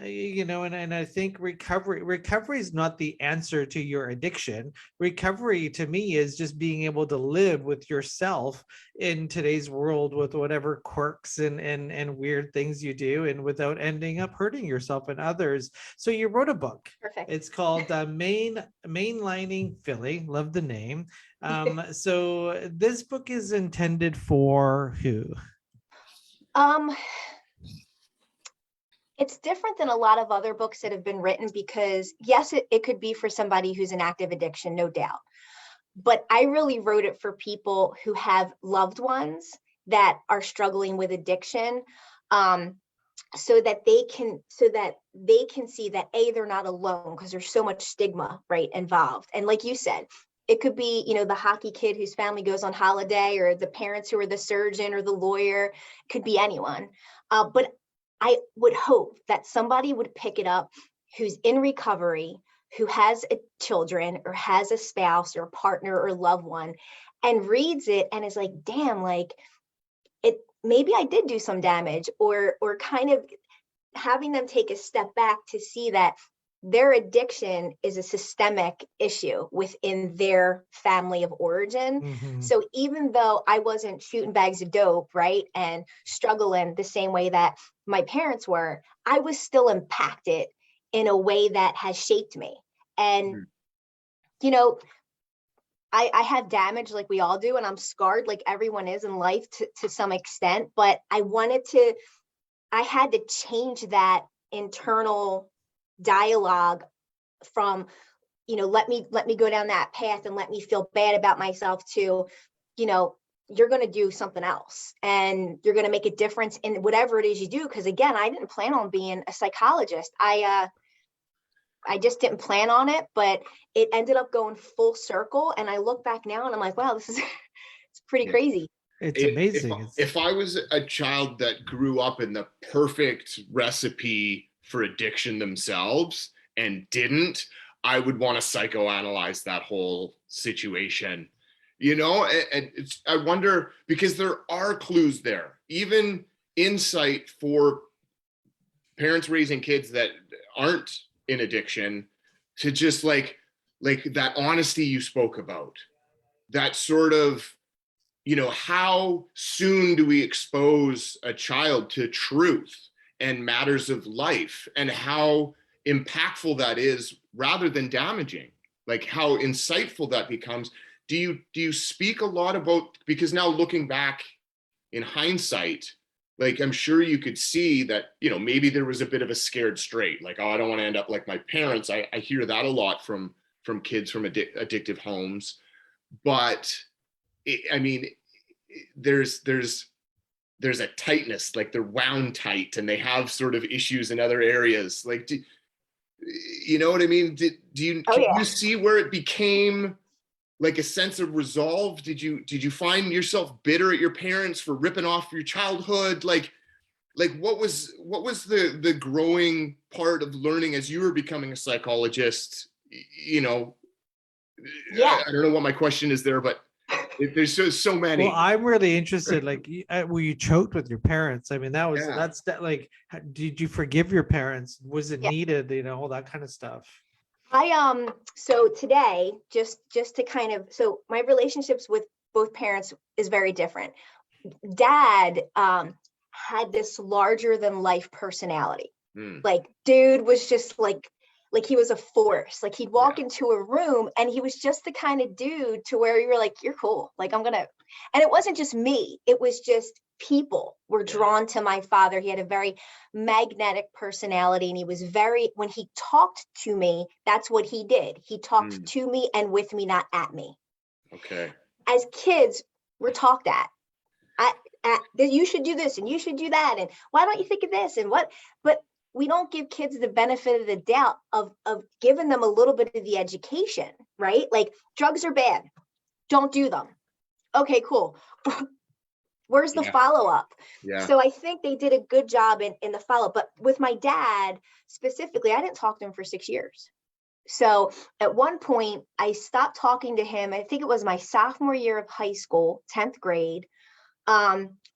[SPEAKER 3] I think recovery is not the answer to your addiction. Recovery to me is just being able to live with yourself in today's world with whatever quirks and weird things you do, and without ending up hurting yourself and others. So you wrote a book.
[SPEAKER 6] Perfect.
[SPEAKER 3] It's called Mainlining Philly. Love the name. So this book is intended for who?
[SPEAKER 6] It's different than a lot of other books that have been written because yes, it could be for somebody who's in active addiction, no doubt. But I really wrote it for people who have loved ones that are struggling with addiction, so that they can see that they're not alone, because there's so much stigma, right, involved. And like you said, it could be, the hockey kid whose family goes on holiday, or the parents who are the surgeon or the lawyer. It could be anyone. But I would hope that somebody would pick it up who's in recovery, who has children or has a spouse or a partner or loved one, and reads it and is like, damn, like maybe I did do some damage, or kind of having them take a step back to see that their addiction is a systemic issue within their family of origin.
[SPEAKER 3] Mm-hmm.
[SPEAKER 6] So even though I wasn't shooting bags of dope, right, and struggling the same way that my parents were, I was still impacted in a way that has shaped me. And, I have damage like we all do, and I'm scarred like everyone is in life to some extent, but I had to change that internal dialogue from, let me go down that path and let me feel bad about myself, to, you're going to do something else and you're going to make a difference in whatever it is you do. Because again, I didn't plan on being a psychologist. I just didn't plan on it, but it ended up going full circle. And I look back now and I'm like, wow, this is it's pretty crazy.
[SPEAKER 3] It's amazing.
[SPEAKER 4] If I was a child that grew up in the perfect recipe for addiction themselves and didn't, I would want to psychoanalyze that whole situation, and I wonder, because there are clues there, even insight for parents raising kids that aren't in addiction, to just like that honesty you spoke about, that sort of, how soon do we expose a child to truth and matters of life, and how impactful that is rather than damaging, like how insightful that becomes. Do you speak a lot about, because now looking back in hindsight, like I'm sure you could see that, you know, maybe there was a bit of a scared straight, like, oh, I don't want to end up like my parents. I hear that a lot from kids from addictive homes. But I mean, there's a tightness, like they're wound tight and they have sort of issues in other areas. Like, you know what I mean? Can you see where it became like a sense of resolve? Did you find yourself bitter at your parents for ripping off your childhood? Like what was the growing part of learning as you were becoming a psychologist? You know, I don't know what my question is there, but there's so many.
[SPEAKER 3] Well, I'm really interested. Like, were you choked with your parents? I mean, that's that. Like, did you forgive your parents? Was it needed? You know, all that kind of stuff.
[SPEAKER 6] So today, just to kind of, so my relationships with both parents is very different. Dad had this larger than life personality. Like, dude was just like he was a force. Like, he'd walk into a room and he was just the kind of dude to where you were like, you're cool. Like, and it wasn't just me, it was just people were drawn to my father. He had a very magnetic personality, and he was when he talked to me, that's what he did. He talked to me and with me, not at me.
[SPEAKER 4] Okay.
[SPEAKER 6] As kids, we're talked at. You should do this and you should do that. And why don't you think of this? And what? But we don't give kids the benefit of the doubt of giving them a little bit of the education, right? Like, drugs are bad. Don't do them. Okay, cool. Where's the follow-up?
[SPEAKER 4] Yeah.
[SPEAKER 6] So I think they did a good job in the follow-up. But with my dad specifically, I didn't talk to him for 6 years. So at one point, I stopped talking to him. I think it was my sophomore year of high school, 10th grade,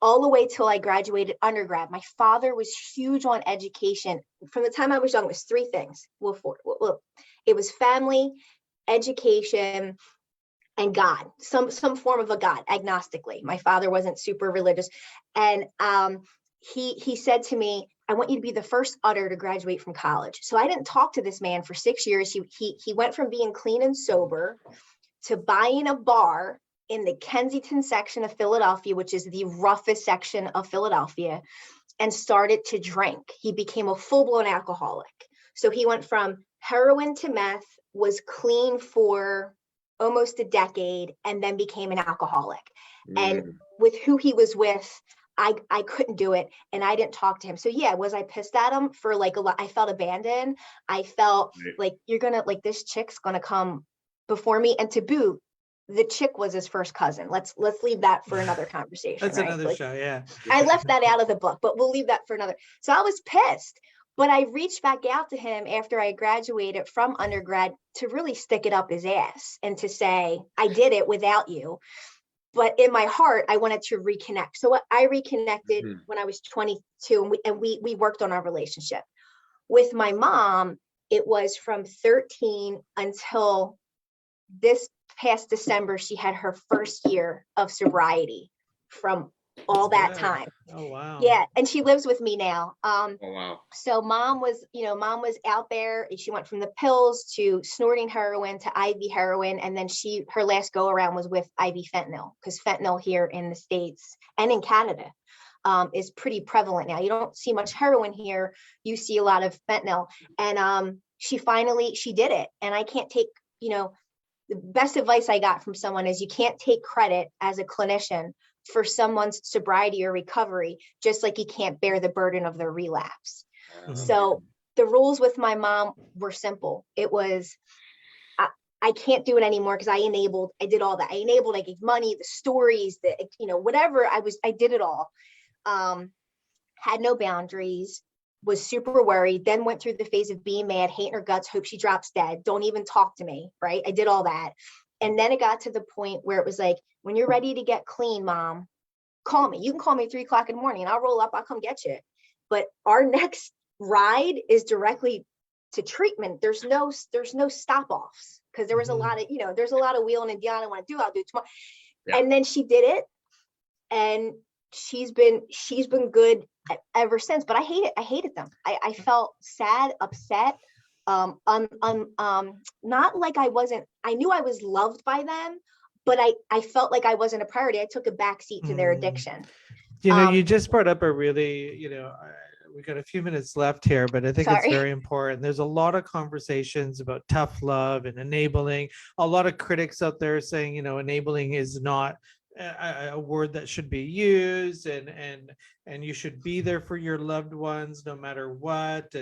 [SPEAKER 6] all the way till I graduated undergrad. My father was huge on education. From the time I was young, it was three things. It was family, education, and God, some form of a God, agnostically. My father wasn't super religious. And he said to me, I want you to be the first utter to graduate from college. So I didn't talk to this man for 6 years. He went from being clean and sober to buying a bar in the Kensington section of Philadelphia, which is the roughest section of Philadelphia, and started to drink. He became a full-blown alcoholic. So he went from heroin to meth, was clean for almost a decade, and then became an alcoholic. And with who he was with, I couldn't do it, and I didn't talk to him. So yeah, was I pissed at him for like a lot? I felt abandoned. I felt like, you're gonna, like, this chick's gonna come before me. And to boot, the chick was his first cousin. Let's leave that for another conversation.
[SPEAKER 3] That's
[SPEAKER 6] right?
[SPEAKER 3] another show. Yeah.
[SPEAKER 6] I left that out of the book, but we'll leave that for another. So I was pissed, but I reached back out to him after I graduated from undergrad to really stick it up his ass and to say, I did it without you. But in my heart, I wanted to reconnect. So I reconnected when I was 22, and we worked on our relationship. With my mom, it was from 13 until this past December. She had her first year of sobriety from all that time.
[SPEAKER 3] Oh, wow.
[SPEAKER 6] Yeah. And she lives with me now.
[SPEAKER 4] Oh, wow.
[SPEAKER 6] So mom was out there. She went from the pills to snorting heroin to IV heroin. And then her last go around was with IV fentanyl, because fentanyl here in the States and in Canada is pretty prevalent now. You don't see much heroin here. You see a lot of fentanyl. And she did it. And I can't take, the best advice I got from someone is you can't take credit as a clinician for someone's sobriety or recovery, just like you can't bear the burden of their relapse. So the rules with my mom were simple. It was, I can't do it anymore because I did all that. I enabled, I gave money, the stories, whatever I did it all. Had no boundaries, was super worried, then went through the phase of being mad, hating her guts, hope she drops dead, don't even talk to me, right? I did all that. And then it got to the point where it was like, when you're ready to get clean, Mom, call me. You can call me at 3 o'clock in the morning and I'll roll up, I'll come get you. But our next ride is directly to treatment. There's no stop offs, because there was a lot of, there's a lot of wheeling and dealing I want to do, I'll do tomorrow. Yeah. And then she did it, and she's been good ever since. But I hated them. I felt sad, upset. not like I knew I was loved by them, but I felt like I wasn't a priority. I took a backseat to their addiction.
[SPEAKER 3] You just brought up a really, we got a few minutes left here, but I think it's very important. There's a lot of conversations about tough love and enabling. A lot of critics out there saying, enabling is not a word that should be used, and you should be there for your loved ones no matter what.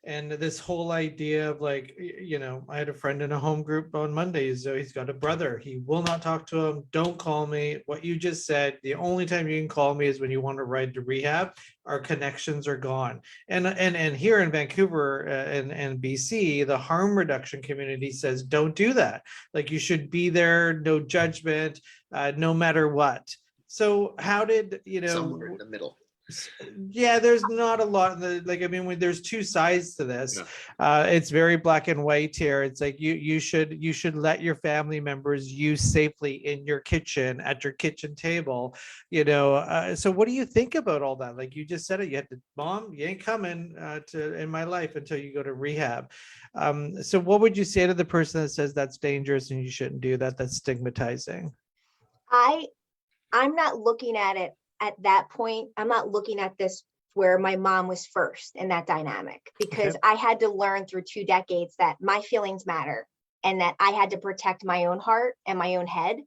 [SPEAKER 3] And this whole idea of like, I had a friend in a home group on Monday. So he's got a brother. He will not talk to him. Don't call me. What you just said, the only time you can call me is when you want to ride to rehab. Our connections are gone. And here in Vancouver and BC, the harm reduction community says, don't do that. Like, you should be there, no judgment, no matter what. So how did,
[SPEAKER 4] somewhere in the middle?
[SPEAKER 3] Yeah, there's not a lot. When there's two sides to this. It's very black and white here. It's like you should let your family members use safely in your kitchen, at your kitchen table. So what do you think about all that? Like you just said it, you had to, Mom, you ain't coming in my life until you go to rehab. So what would you say to the person that says that's dangerous and you shouldn't do that? That's stigmatizing.
[SPEAKER 6] I'm not looking at it at that point. I'm not looking at this where my mom was first in that dynamic, because I had to learn through 2 decades that my feelings matter and that I had to protect my own heart and my own head.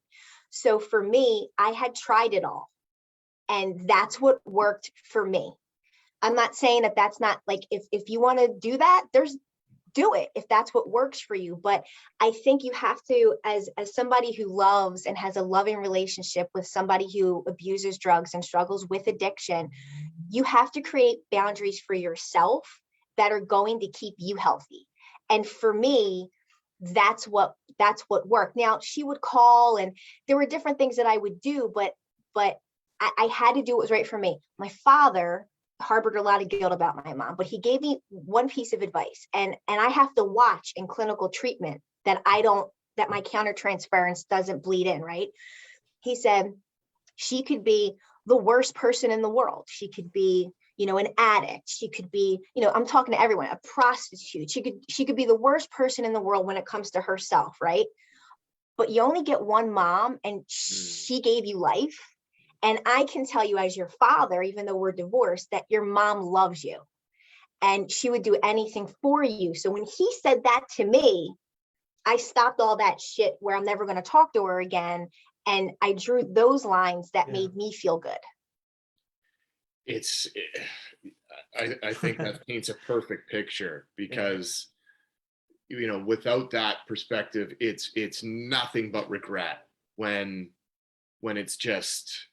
[SPEAKER 6] So for me, I had tried it all, and that's what worked for me. I'm not saying that that's not, like, if you want to do that, do it if that's what works for you. But I think you have to, as somebody who loves and has a loving relationship with somebody who abuses drugs and struggles with addiction, you have to create boundaries for yourself that are going to keep you healthy. And for me, that's what worked. Now, she would call and there were different things that I would do, but I had to do what was right for me. My father harbored a lot of guilt about my mom, but he gave me one piece of advice, and I have to watch in clinical treatment that my countertransference doesn't bleed in, right? He said, she could be the worst person in the world. She could be, an addict. She could be, I'm talking to everyone, a prostitute. She could be the worst person in the world when it comes to herself, right? But you only get one mom, and she gave you life. And I can tell you as your father, even though we're divorced, that your mom loves you and she would do anything for you. So when he said that to me, I stopped all that shit where I'm never going to talk to her again. And I drew those lines that made me feel good.
[SPEAKER 4] I think that paints a perfect picture, because, without that perspective, it's nothing but regret when it's just,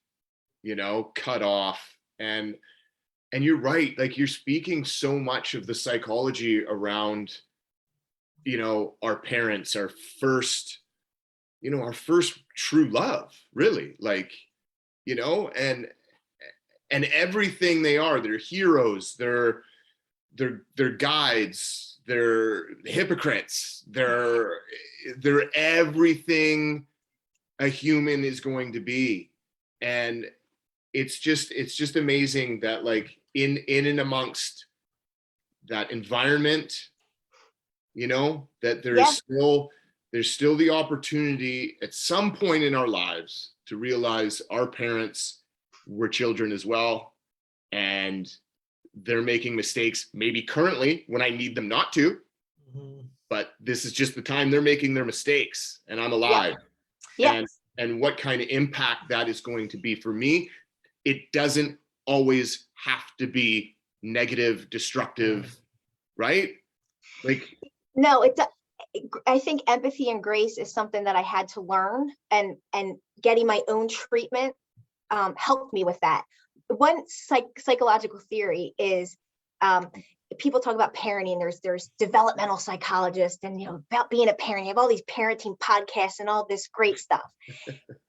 [SPEAKER 4] cut off. And you're right, like, you're speaking so much of the psychology around, our parents, our first true love, really, like, and everything they are, they're heroes, they're guides, they're hypocrites, they're everything a human is going to be. And it's just amazing that, like, in and amongst that environment, that there's still the opportunity at some point in our lives to realize our parents were children as well, and they're making mistakes, maybe currently when I need them not to, but this is just the time they're making their mistakes, and I'm alive. And what kind of impact that is going to be for me. It doesn't always have to be negative, destructive, right? Like,
[SPEAKER 6] no, I think empathy and grace is something that I had to learn, and getting my own treatment helped me with that. One psychological theory is, people talk about parenting. There's developmental psychologists, and about being a parent. You have all these parenting podcasts and all this great stuff.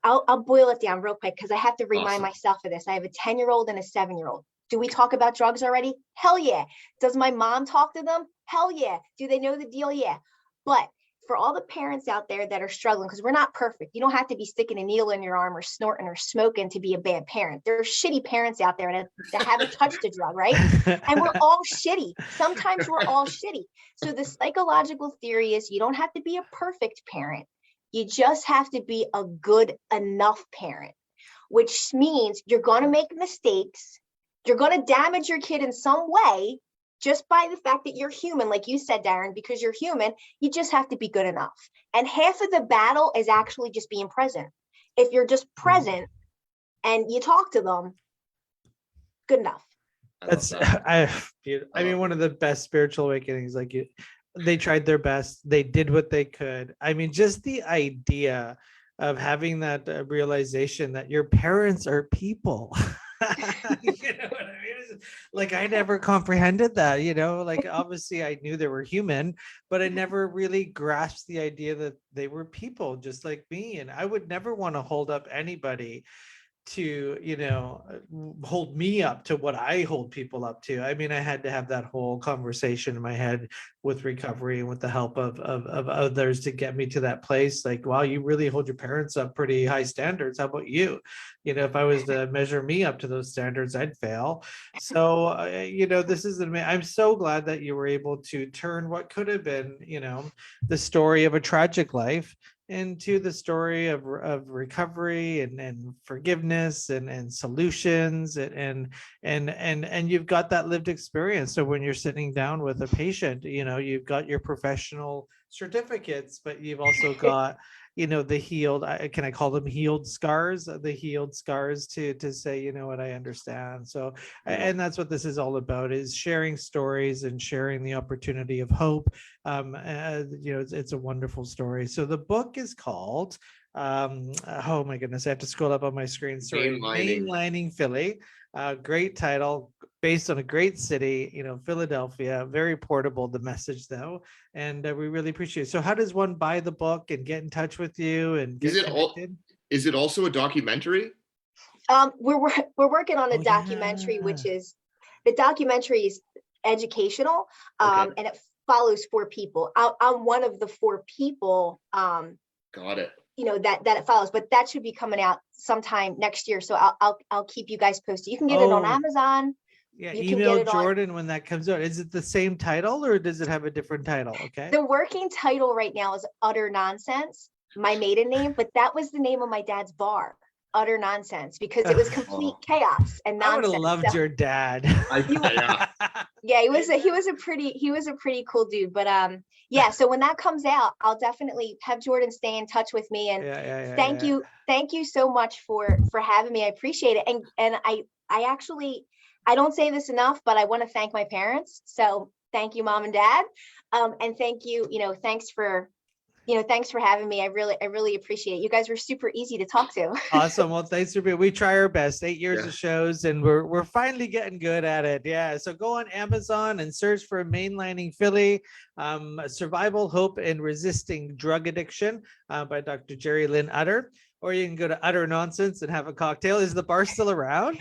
[SPEAKER 6] I'll boil it down real quick, because I have to remind myself of this. I have a 10-year-old and a 7-year-old. Do we talk about drugs already? Hell yeah. Does my mom talk to them? Hell yeah. Do they know the deal? Yeah. But for all the parents out there that are struggling, because we're not perfect. You don't have to be sticking a needle in your arm or snorting or smoking to be a bad parent. There are shitty parents out there that haven't touched a drug, right? And we're all shitty. Sometimes we're all shitty. So the psychological theory is you don't have to be a perfect parent. You just have to be a good enough parent, which means you're going to make mistakes. You're going to damage your kid in some way just by the fact that you're human, like you said, Darren, because you're human. You just have to be good enough. And half of the battle is actually just being present. If you're just present and you talk to them, good enough.
[SPEAKER 3] That's I mean, one of the best spiritual awakenings. Like they tried their best, they did what they could. I mean, just the idea of having that realization that your parents are people. You know what I mean? Like I never comprehended that, you know, like obviously I knew they were human, but I never really grasped the idea that they were people just like me. And I would never want to hold up anybody to, you know, hold me up to what I hold people up to. I mean, I had to have that whole conversation in my head with recovery and with the help of others to get me to that place. Like, wow, you really hold your parents up pretty high standards. How about you? You know, if I was to measure me up to those standards, I'd fail. So, you know, this is I'm so glad that you were able to turn what could have been, you know, the story of a tragic life into the story of recovery and forgiveness and solutions and you've got that lived experience. So when you're sitting down with a patient, you know, you've got your professional certificates, but you've also got, you know, the healed, can I call them healed scars, the healed scars to say, you know what, I understand. So, and that's what this is all about, is sharing stories and sharing the opportunity of hope. You know, it's a wonderful story. So the book is called, oh my goodness, I have to scroll up on my screen. Sorry, Mainlining Philly. Great title, based on a great city, you know, Philadelphia. Very portable, the message though, and we really appreciate it. So how does one buy the book and get in touch with you and get connected?
[SPEAKER 4] Is it also a documentary?
[SPEAKER 6] We're working on a documentary, which is, the documentary is educational, and it follows 4 people. I'm one of the 4 people.
[SPEAKER 4] Got it.
[SPEAKER 6] You know, that it follows, but that should be coming out sometime next year. So I'll keep you guys posted. You can get it on Amazon.
[SPEAKER 3] Yeah,
[SPEAKER 6] you
[SPEAKER 3] email Jordan when that comes out. Is it the same title or does it have a different title? Okay.
[SPEAKER 6] The working title right now is Utter Nonsense, my maiden name, but that was the name of my dad's bar, Utter Nonsense, because it was complete chaos and nonsense.
[SPEAKER 3] I would have loved your dad.
[SPEAKER 6] Yeah, he was a pretty cool dude. But yeah, so when that comes out, I'll definitely have Jordan stay in touch with me. And thank you so much for having me. I appreciate it. And I actually, I don't say this enough, but I want to thank my parents. So thank you, Mom and Dad. And thank you, thanks for having me. I really appreciate it. You guys were super easy to talk to.
[SPEAKER 3] Awesome. Well, thanks for being, we try our best, 8 years of shows, and we're finally getting good at it. Yeah. So go on Amazon and search for Mainlining Philly, Survival, Hope, and Resisting Drug Addiction by Dr. Jerry Lynn Utter. Or you can go to Utter Nonsense and have a cocktail. Is the bar still around?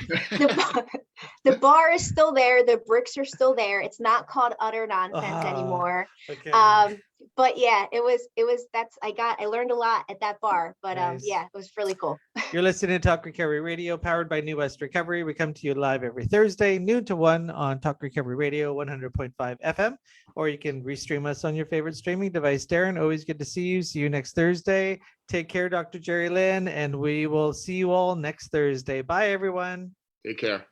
[SPEAKER 6] The bar is still there. The bricks are still there. It's not called Utter Nonsense anymore.
[SPEAKER 3] Okay.
[SPEAKER 6] But yeah, I learned a lot at that bar, but
[SPEAKER 3] nice.
[SPEAKER 6] Yeah, it was really cool.
[SPEAKER 3] You're listening to Talk Recovery Radio, powered by New West Recovery. We come to you live every Thursday, noon to 1 on Talk Recovery Radio, 100.5 FM, or you can restream us on your favorite streaming device. Darren, always good to see you. See you next Thursday. Take care, Dr. Jerry Lynn, and we will see you all next Thursday. Bye, everyone.
[SPEAKER 4] Take care.